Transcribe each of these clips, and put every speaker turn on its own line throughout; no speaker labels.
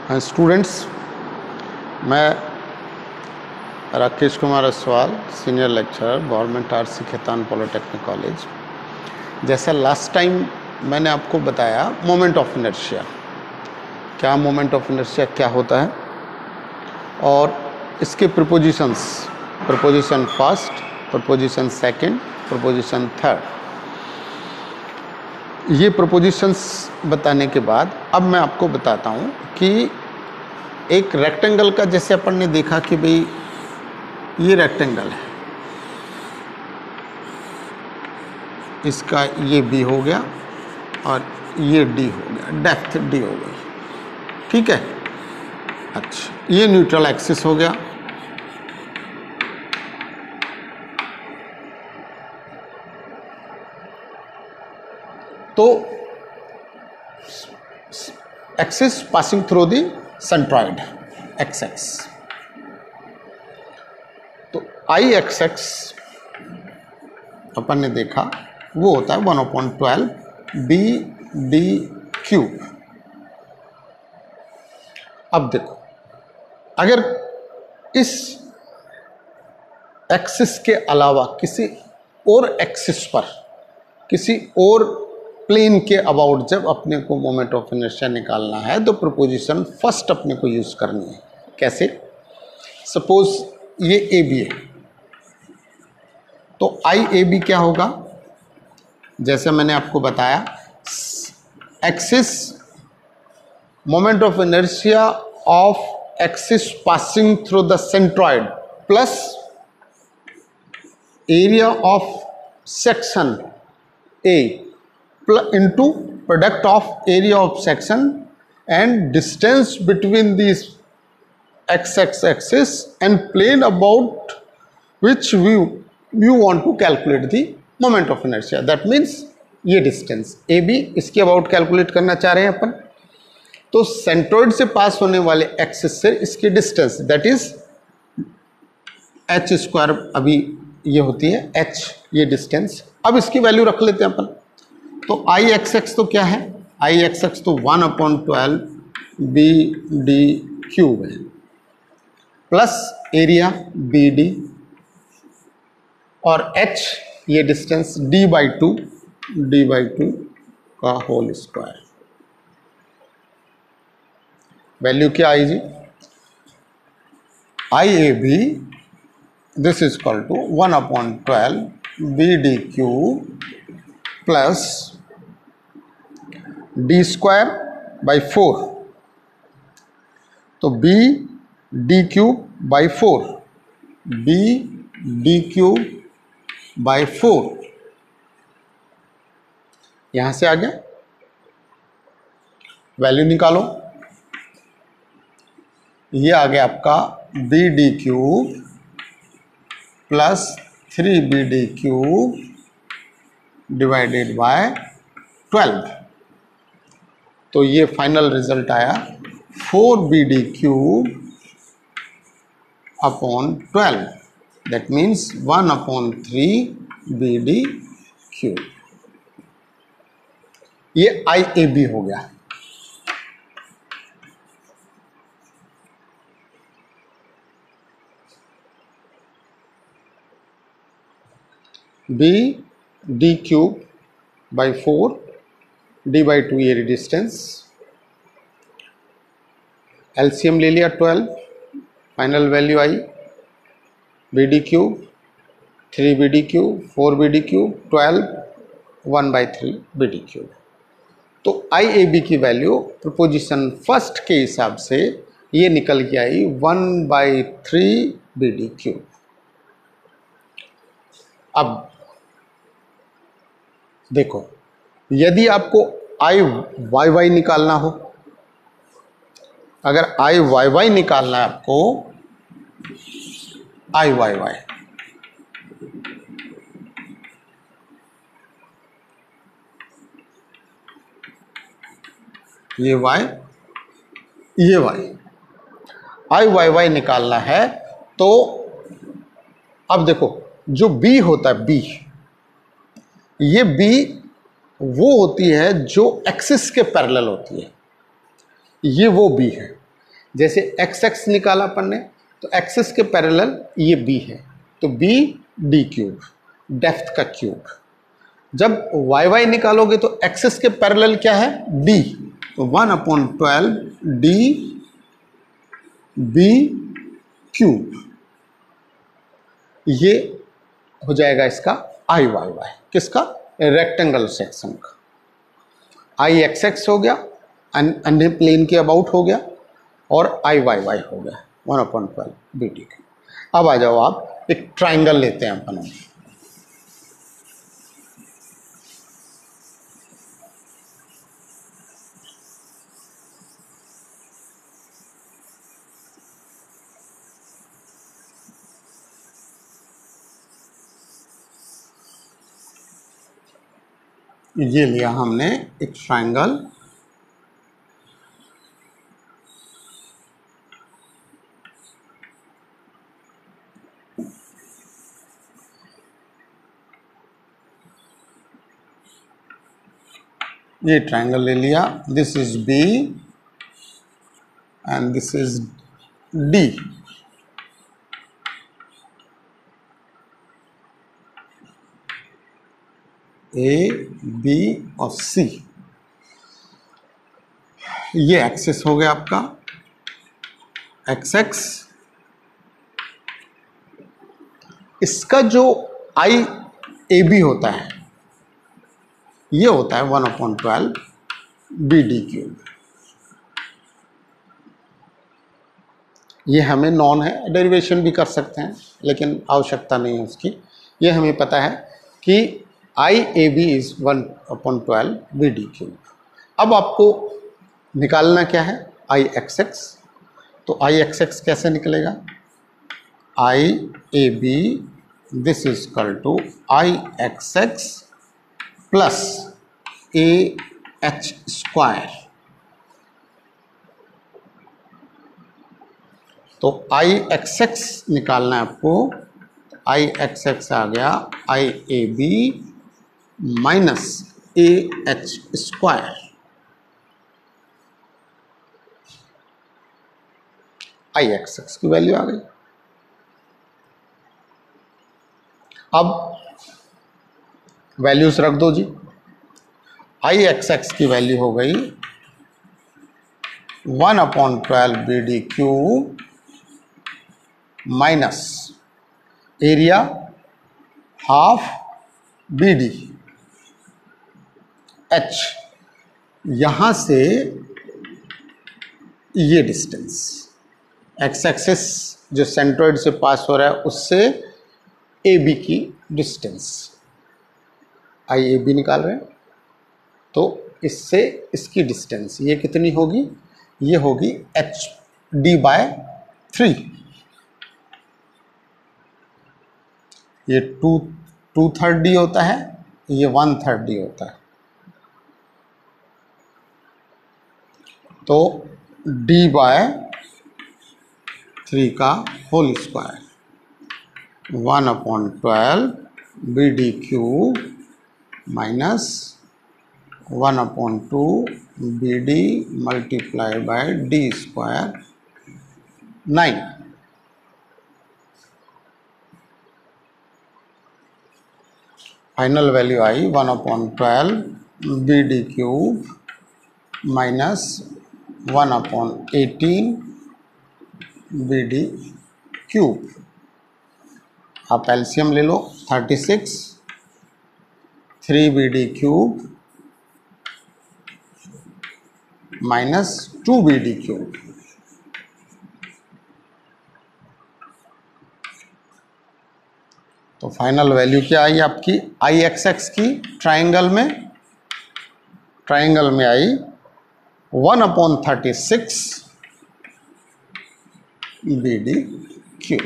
Students, मैं Rakesh Kumar Aswal, senior lecturer, government arts Khetan polytechnic college. जैसा last time मैंने आपको बताया मोमेंट ऑफ इनर्शिया, क्या मोमेंट ऑफ इनर्शिया क्या होता है और इसके prepositions, preposition first, preposition second, preposition third, ये प्रीपोजिशंस बताने के बाद अब मैं आपको बताता हूँ कि एक रेक्टेंगल का, जैसे अपन ने देखा कि भाई ये रेक्टेंगल है, इसका ये बी हो गया और ये डी हो गया, डेप्थ डी हो गई, ठीक है। अच्छा, ये न्यूट्रल एक्सिस हो गया, तो axis passing through the centroid x X, तो आई एक्स एक्स अपन ने देखा वो होता है 1/12 बी डी क्यूब। अब देखो, अगर इस एक्सिस के अलावा किसी और एक्सिस पर, किसी और प्लेन के अबाउट जब अपने को मोमेंट ऑफ इनर्शिया निकालना है तो प्रीपोजिशन फर्स्ट अपने को यूज करनी है। कैसे? सपोज ये ए बी है, तो आई ए बी क्या होगा? जैसे मैंने आपको बताया, axis moment of inertia of axis passing through the centroid plus area of section A into product of area of section and distance between these x axis and plane about which you want to calculate the moment of inertia. That means ये distance AB, इसके about calculate करना चाह रहे हैं अपन, तो centroid से पास होने वाले एक्सिस से इसकी distance, that is h square, अभी ये होती है h, ये डिस्टेंस। अब इसकी वैल्यू रख लेते हैं अपन, तो आई एक्स एक्स तो क्या है? आई एक्स एक्स तो 1/12 बी डी क्यूब है प्लस एरिया बी डी और h ये डिस्टेंस d/2 का होल स्क्वायर। वैल्यू क्या आई जी? I A B this is equal to 1/12 B D cube plus D square by 4, तो B D cube by 4, B D cube by 4, यहां से आ गया। वैल्यू निकालो, ये आ गया आपका B D cube plus 3 B D cube divided by 12, तो ये फाइनल रिजल्ट आया 4 B D cube upon 12, that means 1/3 B D cube. ये आई ए बी हो गया। B D cube by 4 d/2 ये डिस्टेंस, एलसीएम ले लिया 12, फाइनल वैल्यू आई B D cube 3 B D cube 4 B D cube 12 1/3 B D cube. तो I A B की वैल्यू प्रीपोजिशन फर्स्ट के हिसाब से ये निकल के आई 1/3 बी डी क्यूब। अब देखो, यदि आपको आई वाई वाई निकालना हो, अगर आई वाई वाई निकालना है आपको, आई वाई वाई, ये वाई ये वाई, आई वाई वाई निकालना है, तो अब देखो जो बी होता है, बी, ये बी वो होती है जो एक्सिस के पैरेलल होती है, ये वो बी है। जैसे एक्स एक्स निकाला अपन ने, तो एक्सिस के पैरेलल ये बी है, तो बी डी क्यूब, डेप्थ का क्यूब। जब वाई वाई निकालोगे तो एक्सिस के पैरेलल क्या है, डी, तो 1/12 डी बी क्यूब, ये हो जाएगा इसका आई वाई वाई। किसका, रेक्टेंगल सेक्शन का। आई एक्स एक्स हो गया, अन्य प्लेन के अबाउट हो गया, और आई वाई वाई हो गया 1/12 बी टी क्यूब। अब आ जाओ आप, एक ट्राइंगल लेते हैं अपन। ये लिया हमने एक ट्राइंगल, ये ट्राइंगल ले लिया, this is B and this is D. A B और सी, ये एक्सिस हो गया आपका एक्स एक्स। इसका जो आई ए बी होता है, ये होता है 1/12 बी डी क्यूब। ये हमें नॉन है, डेरिवेशन भी कर सकते हैं लेकिन आवश्यकता नहीं है उसकी। ये हमें पता है कि I A B is 1/12 B D cube. अब आपको निकालना क्या है, आई एक्स एक्स। तो आई एक्स एक्स कैसे निकलेगा, I A B this is equal to I x x plus A H square. तो आई एक्स एक्स निकालना है आपको, आई एक्स एक्स आ गया I A b minus a H square. I x x की value आ गई। अब वैल्यूज रख दो जी। आई एक्स एक्स की वैल्यू हो गई 1/12 B D cube minus area half b d h, यहां से ये डिस्टेंस एक्स एक्सिस जो सेंट्रोइड से पास हो रहा है उससे ए बी की डिस्टेंस, आई ए बी निकाल रहे हैं, तो इससे इसकी डिस्टेंस ये कितनी होगी, ये होगी एच डी बाय 3। ये 2/3 डी होता है, ये 1/3 डी होता है। तो डी बाय 3 का whole square 1/12 B D cube minus 1/2 B D multiply by D square 9। Final value आई 1/12 B D cube minus 1/18 B D cube. आप एलसीएम ले लो, 36 3 B D cube minus 2 B D cube. तो final value क्या आई आपकी I x x की, triangle में आई 1/36 B D cube.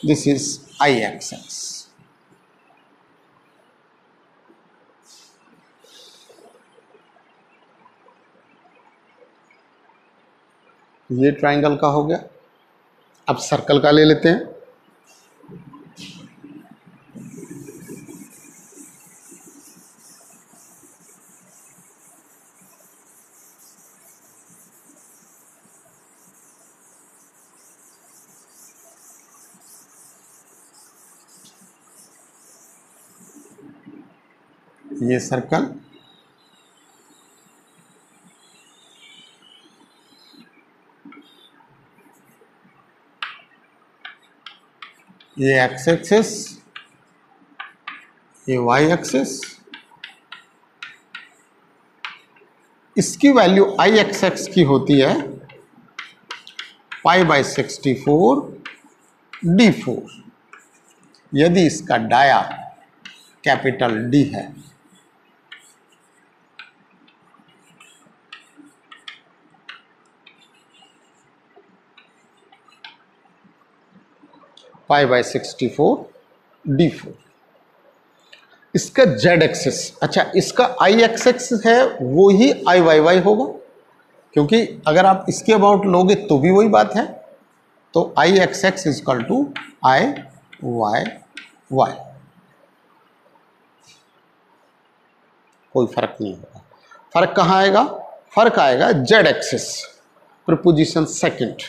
This is I x X. ये ट्राइंगल का हो गया। अब सर्कल का ले लेते हैं। ये सर्कल, ये एक्स एक्सिस, ये वाई एक्सिस, इसकी वैल्यू आई एक्स एक्स की होती है π/64 d4 यदि इसका डाया कैपिटल डी है। π/64 d4 इसका जेड एक्सिस, अच्छा इसका आई एक्स एक्स है वो ही आई वाई वाई होगा, क्योंकि अगर आप इसके अबाउट लोगे तो भी वही बात है। तो I x x is equal to I y y, कोई फर्क नहीं होगा। फर्क कहाँ आएगा? फर्क आएगा z axis, preposition second,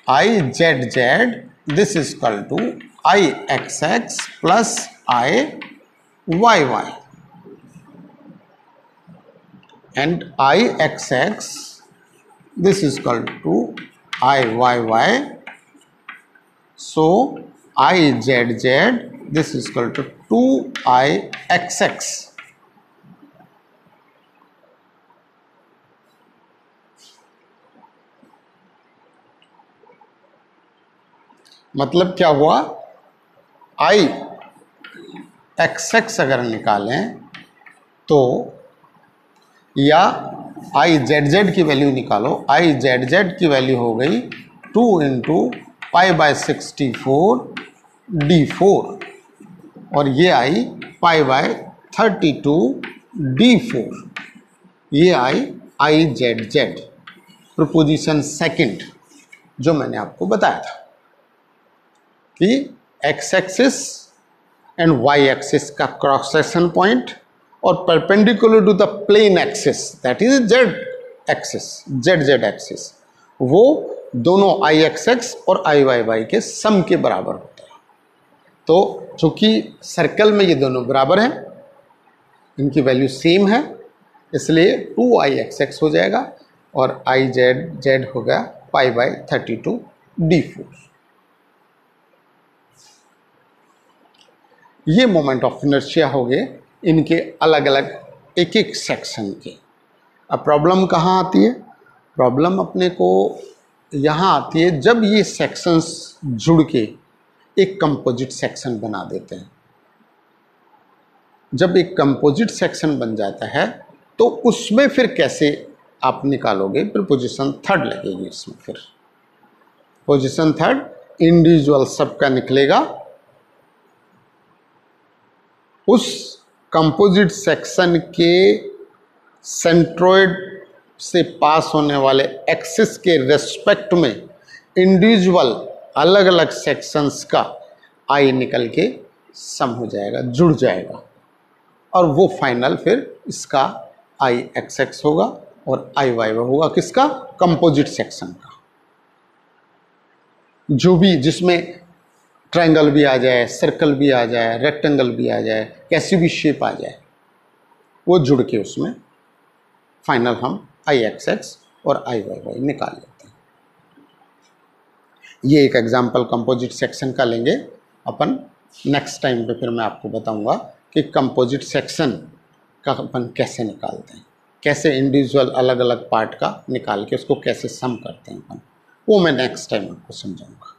I Z z this is equal to I x x plus I y y, and Ixx this is equal to Iyy, so Izz this is equal to 2Ixx. मतलब क्या हुआ, Ixx अगर निकालें तो, या I Z Z की value निकालो, I Z Z की वैल्यू हो गई 2 इंटू π/64 d4 और ये आई π/32 d4, ये I Z Z, proposition second जो मैंने आपको बताया था कि X axis and Y axis का क्रॉस सेक्शन पॉइंट और perpendicular to the plane axis that is Z axis, Z Z axis, वो दोनों आई एक्स एक्स और आई वाई वाई के सम के बराबर होता है। तो चूंकि सर्कल में ये दोनों बराबर हैं, इनकी वैल्यू सेम है, इसलिए 2 Ixx हो जाएगा और आई जेड जेड हो गया π/32 d4। ये मोमेंट ऑफ इनर्शिया हो गए इनके अलग अलग एक एक सेक्शन के। अब प्रॉब्लम कहाँ आती है? प्रॉब्लम अपने को यहाँ आती है जब ये सेक्शंस जुड़ के एक कंपोजिट सेक्शन बना देते हैं। जब एक कंपोजिट सेक्शन बन जाता है तो उसमें फिर कैसे आप निकालोगे? प्रीपोजिशन थर्ड लगेगी इसमें। फिर पोजीशन थर्ड इंडिविजुअल सबका निकलेगा, उस कंपोजिट सेक्शन के सेंट्रोइड से पास होने वाले एक्सिस के रेस्पेक्ट में इंडिविजुअल अलग अलग सेक्शंस का आई निकल के सम हो जाएगा, जुड़ जाएगा, और वो फाइनल फिर इसका आई एक्स एक्स होगा और आई वाई होगा किसका? कंपोजिट सेक्शन का। जो भी जिसमें ट्रायंगल भी आ जाए, सर्कल भी आ जाए, रेक्टेंगल भी आ जाए, कैसी भी शेप आ जाए, वो जुड़ के उसमें फाइनल हम आई एक्स एक्स और आई वाई वाई निकाल लेते हैं। ये एक एग्जांपल कंपोजिट सेक्शन का लेंगे अपन। नेक्स्ट टाइम पे फिर मैं आपको बताऊंगा कि कंपोजिट सेक्शन का अपन कैसे निकालते हैं, कैसे इंडिविजुअल अलग अलग पार्ट का निकाल के उसको कैसे सम करते हैं अपन, वो मैं नेक्स्ट टाइम आपको समझाऊंगा।